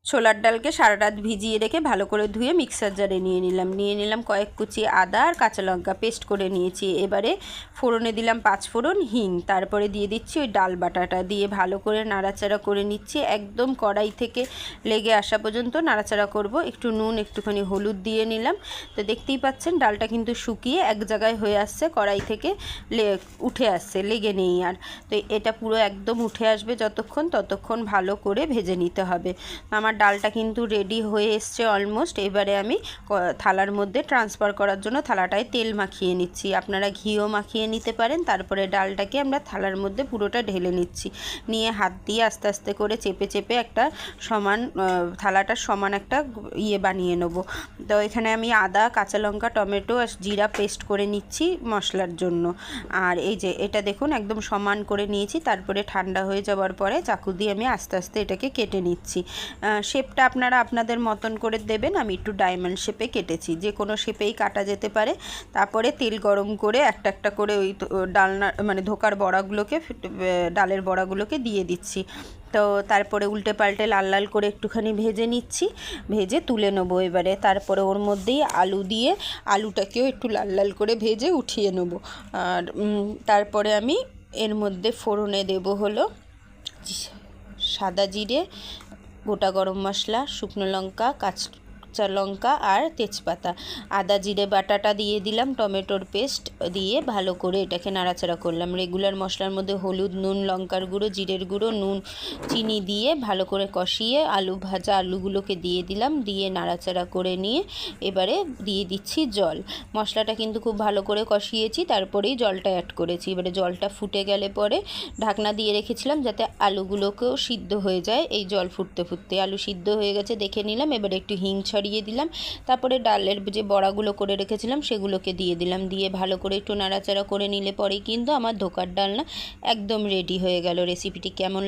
ছোলার ডালকে সারা রাত ভিজিয়ে রেখে ভালো করে ধুয়ে মিক্সার জারে নিয়ে নিলাম কয়েক কুচি আদা আর কাঁচা লঙ্কা পেস্ট করে নিয়েছি। এবারে ফোড়নে দিলাম 5 ফোড়ন, হিং, তারপরে দিয়ে দিচ্ছি ওই ডাল বাটাটা, দিয়ে ভালো করে নাড়াচাড়া করে নিচ্ছি। একদম কড়াই থেকে লেগে আসা পর্যন্ত নাড়াচাড়া করব। একটু নুন, একটুখানি হলুদ দিয়ে নিলাম। তো দেখতেই পাচ্ছেন ডালটা কিন্তু শুকিয়ে এক জায়গায় হয়ে আসছে, কড়াই থেকে উঠে আসছে, লেগে নেই আর। তো এটা পুরো একদম উঠে আসবে ততক্ষণ ভালো করে ভেজে নিতে হবে। আমার ডালটা কিন্তু রেডি হয়ে এসছে অলমোস্ট। এবারে আমি থালার মধ্যে ট্রান্সফার করার জন্য থালাটায় তেল মাখিয়ে নিচ্ছি, আপনারা ঘিও মাখিয়ে নিতে পারেন। তারপরে ডালটাকে আমরা থালার মধ্যে পুরোটা ঢেলে নিচ্ছি, নিয়ে হাত দিয়ে আস্তে আস্তে করে চেপে চেপে একটা সমান থালাটার সমান একটা বানিয়ে নেব। তো এখানে আমি আদা, কাঁচা লঙ্কা, টমেটো আর জিরা পেস্ট করে নিচ্ছি মশলার জন্য। আর এই যে এটা দেখুন একদম সমান করে নিয়েছি। তারপরে ঠান্ডা হয়ে যাওয়ার পরে চাকু দিয়ে আমি আস্তে আস্তে এটাকে কেটে নিচ্ছি। শেপটা আপনারা আপনাদের মতন করে দেবেন। আমি একটু ডায়মন্ড শেপে কেটেছি, যে কোনো শেপেই কাটা যেতে পারে। তারপরে তেল গরম করে একটা একটা করে ওই ডালনা মানে ধোকার বড়াগুলোকে, ডালের বড়াগুলোকে দিয়ে দিচ্ছি। তো তারপরে উল্টে পাল্টে লাল লাল করে একটুখানি ভেজে নিচ্ছি, ভেজে তুলে নেবো এবারে। তারপরে ওর মধ্যেই আলু দিয়ে আলুটাকেও একটু লাল লাল করে ভেজে উঠিয়ে নেবো। আর তারপরে আমি এর মধ্যে ফোড়নে দেবো হলো সাদা জিরে, গোটা গরম মশলা, শুকনো লঙ্কা, কাঁচা লঙ্কা আর তেজপাতা, আদা জিরে বাটাটা দিয়ে দিলাম, টমেটোর পেস্ট দিয়ে ভালো করে এটাকে নাড়াচাড়া করলাম। রেগুলার মশলার মধ্যে হলুদ, নুন, লঙ্কার গুঁড়ো, জিরের গুঁড়ো, নুন, চিনি দিয়ে ভালো করে কষিয়ে আলু ভাজা আলুগুলোকে দিয়ে দিলাম, দিয়ে নাড়াচাড়া করে নিয়ে এবারে দিয়ে দিচ্ছি জল। মশলাটা কিন্তু খুব ভালো করে কষিয়েছি, তারপরেই জলটা অ্যাড করেছি। এবারে জলটা ফুটে গেলে পরে ঢাকনা দিয়ে রেখেছিলাম যাতে আলুগুলোকেও সিদ্ধ হয়ে যায়। এই জল ফুটতে ফুটতে আলু সিদ্ধ হয়ে গেছে দেখে নিলাম। এবারে একটু হিং ছড়িয়ে দিলাম, তারপরে ডালের যে বড়াগুলো করে রেখেছিলাম সেগুলোকে দিয়ে দিলাম, দিয়ে ভালো করে একটু নাড়াচাড়া করে নিলে পরেই কিন্তু আমার ধোকার ডালনা একদম রেডি হয়ে গেল। রেসিপিটি কেমন